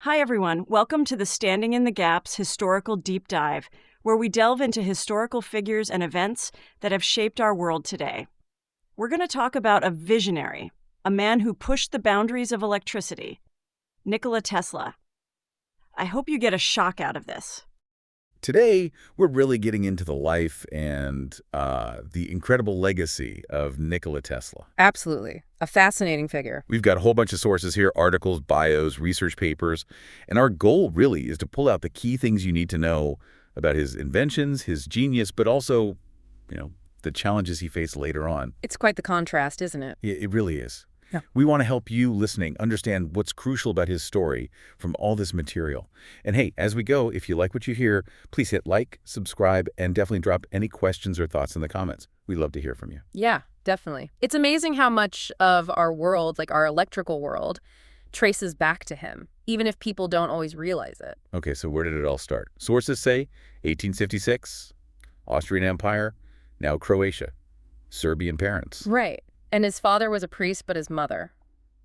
Hi, everyone. Welcome to the Standing in the Gaps Historical Deep Dive, where we delve into historical figures and events that have shaped our world today. We're going to talk about a visionary, a man who pushed the boundaries of electricity, Nikola Tesla. I hope you get a shock out of this. Today, we're really getting into the life and the incredible legacy of Nikola Tesla. Absolutely. A fascinating figure. We've got a whole bunch of sources here, articles, bios, research papers, and our goal really is to pull out the key things you need to know about his inventions, his genius, but also, the challenges he faced later on. It's quite the contrast, isn't it? It really is. Yeah. We want to help you listening understand what's crucial about his story from all this material. And hey, as we go, if you like what you hear, please hit like, subscribe, and definitely drop any questions or thoughts in the comments. We'd love to hear from you. Yeah, definitely. It's amazing how much of our world, like our electrical world, traces back to him, even if people don't always realize it. Okay, so where did it all start? Sources say 1856, Austrian Empire, now Croatia, Serbian parents. Right. And his father was a priest, but his mother.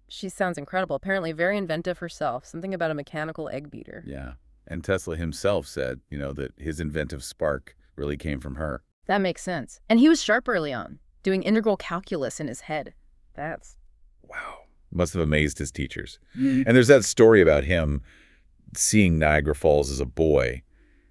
She sounds incredible. Apparently very inventive herself. Something about a mechanical egg beater. Yeah. And Tesla himself said, that his inventive spark really came from her. That makes sense. And he was sharp early on, doing integral calculus in his head. That's... Wow. Must have amazed his teachers. And there's that story about him seeing Niagara Falls as a boy,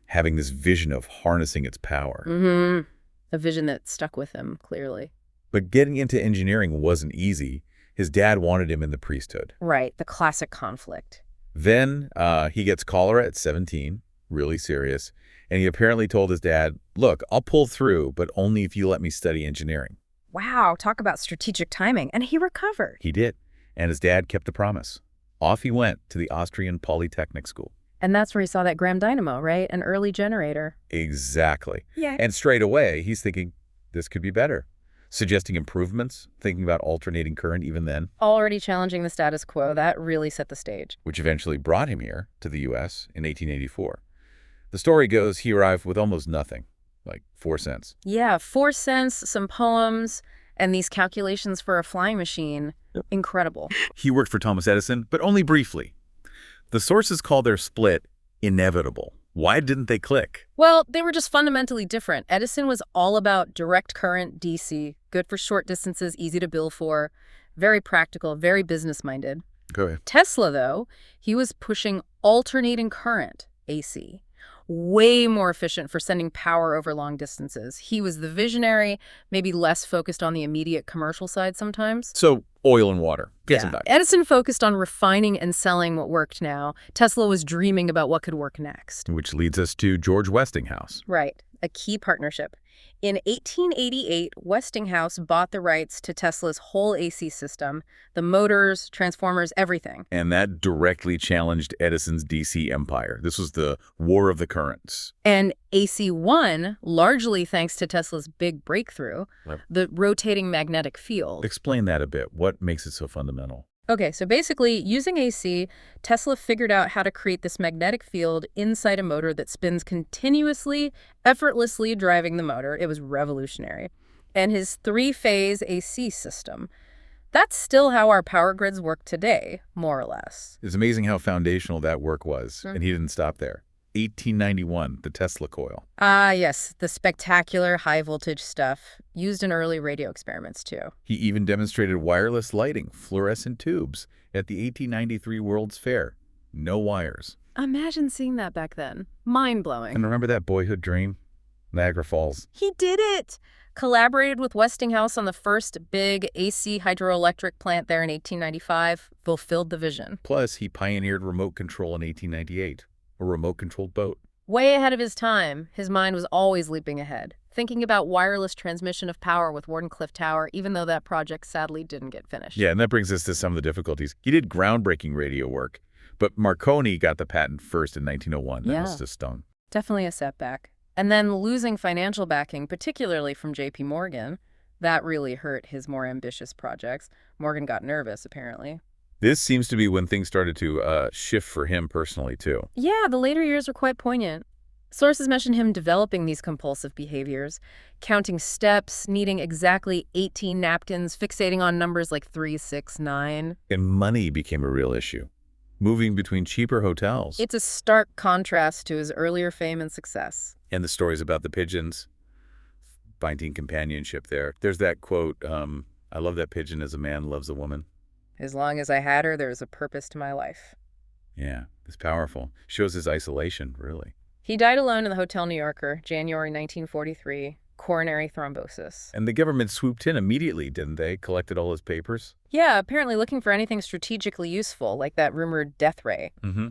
having this vision of harnessing its power. Mm-hmm. A vision that stuck with him, clearly. But getting into engineering wasn't easy. His dad wanted him in the priesthood. Right, the classic conflict. Then he gets cholera at 17, really serious, and he apparently told his dad, look, I'll pull through, but only if you let me study engineering. Wow, talk about strategic timing. And he recovered. He did, and his dad kept the promise. Off he went to the Austrian Polytechnic School. And that's where he saw that Gram dynamo, right? An early generator. Exactly. Yeah. And straight away, he's thinking, this could be better. Suggesting improvements, thinking about alternating current even then. Already challenging the status quo. That really set the stage. Which eventually brought him here to the U.S. in 1884. The story goes he arrived with almost nothing, like 4 cents. Yeah, 4 cents, some poems, and these calculations for a flying machine. Yep. Incredible. He worked for Thomas Edison, but only briefly. The sources call their split inevitable. Why didn't they click? Well, they were just fundamentally different. Edison was all about direct current, DC, good for short distances, easy to bill for, very practical, very business-minded. Go ahead. Tesla, though, he was pushing alternating current, AC, way more efficient for sending power over long distances. He was the visionary, maybe less focused on the immediate commercial side sometimes. So oil and water. Yeah. Edison focused on refining and selling what worked now. Tesla was dreaming about what could work next. Which leads us to George Westinghouse. Right, a key partnership. In 1888, Westinghouse bought the rights to Tesla's whole AC system, the motors, transformers, everything. And that directly challenged Edison's DC empire. This was the war of the currents. And AC won, largely thanks to Tesla's big breakthrough, the rotating magnetic field. Explain that a bit. What makes it so fundamental? Okay, so basically, using AC, Tesla figured out how to create this magnetic field inside a motor that spins continuously, effortlessly driving the motor. It was revolutionary. And his 3-phase AC system, that's still how our power grids work today, more or less. It's amazing how foundational that work was, and he didn't stop there. 1891, the Tesla coil. Ah, yes, the spectacular high-voltage stuff, used in early radio experiments, too. He even demonstrated wireless lighting, fluorescent tubes, at the 1893 World's Fair. No wires. Imagine seeing that back then. Mind-blowing. And remember that boyhood dream? Niagara Falls. He did it! Collaborated with Westinghouse on the first big AC hydroelectric plant there in 1895, fulfilled the vision. Plus, he pioneered remote control in 1898. A remote-controlled boat. Way ahead of his time, his mind was always leaping ahead, thinking about wireless transmission of power with Wardenclyffe Tower, even though that project sadly didn't get finished. Yeah, and that brings us to some of the difficulties. He did groundbreaking radio work, but Marconi got the patent first in 1901. That must have stung. Definitely a setback. And then losing financial backing, particularly from J.P. Morgan, that really hurt his more ambitious projects. Morgan got nervous, apparently. This seems to be when things started to shift for him personally, too. Yeah, the later years were quite poignant. Sources mention him developing these compulsive behaviors, counting steps, needing exactly 18 napkins, fixating on numbers like 3, 6, 9. And money became a real issue. moving between cheaper hotels. It's a stark contrast to his earlier fame and success. And the stories about the pigeons, finding companionship there. There's that quote, I love that pigeon as a man loves a woman. As long as I had her, there was a purpose to my life. Yeah, it's powerful. Shows his isolation, really. He died alone in the Hotel New Yorker, January 1943, coronary thrombosis. And the government swooped in immediately, didn't they? Collected all his papers? Yeah, apparently looking for anything strategically useful, like that rumored death ray. Mm-hmm.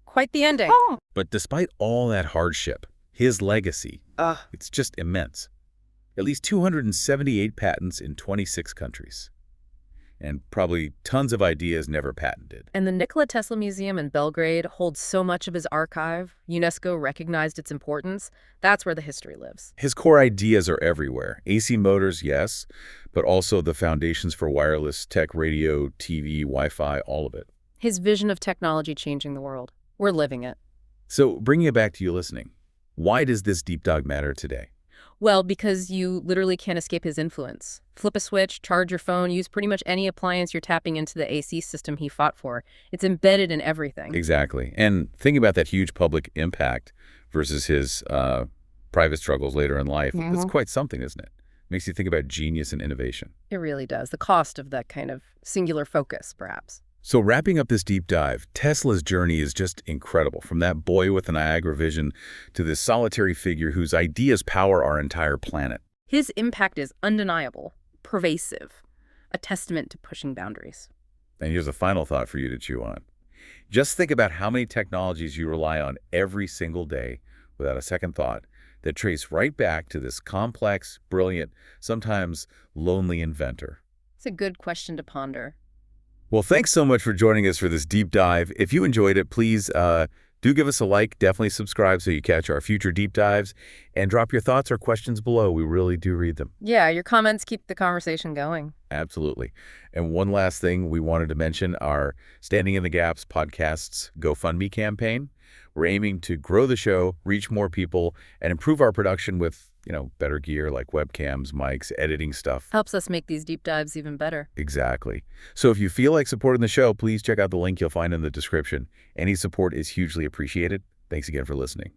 Quite the ending. But despite all that hardship, his legacy, it's just immense. At least 278 patents in 26 countries. And probably tons of ideas never patented. And the Nikola Tesla Museum in Belgrade holds so much of his archive. UNESCO recognized its importance. That's where the history lives. His core ideas are everywhere. AC motors, yes, but also the foundations for wireless tech, radio, TV, Wi-Fi, all of it. His vision of technology changing the world. We're living it. So bringing it back to you listening, why does this deep dive matter today? Well, because you literally can't escape his influence. Flip a switch, charge your phone, use pretty much any appliance you're tapping into the AC system he fought for. It's embedded in everything. Exactly. And thinking about that huge public impact versus his private struggles later in life, it's quite something, isn't it? Makes you think about genius and innovation. It really does. The cost of that kind of singular focus, perhaps. So wrapping up this deep dive, Tesla's journey is just incredible. From that boy with the Niagara vision to this solitary figure whose ideas power our entire planet. His impact is undeniable, pervasive, a testament to pushing boundaries. And here's a final thought for you to chew on. Just think about how many technologies you rely on every single day without a second thought that trace right back to this complex, brilliant, sometimes lonely inventor. It's a good question to ponder. Well, thanks so much for joining us for this deep dive. If you enjoyed it, please do give us a like. Definitely subscribe so you catch our future deep dives. And drop your thoughts or questions below. We really do read them. Yeah, your comments keep the conversation going. Absolutely. And one last thing we wanted to mention, our Standing in the Gaps podcast's GoFundMe campaign. We're aiming to grow the show, reach more people, and improve our production with, better gear like webcams, mics, editing stuff. Helps us make these deep dives even better. Exactly. So if you feel like supporting the show, please check out the link you'll find in the description. Any support is hugely appreciated. Thanks again for listening.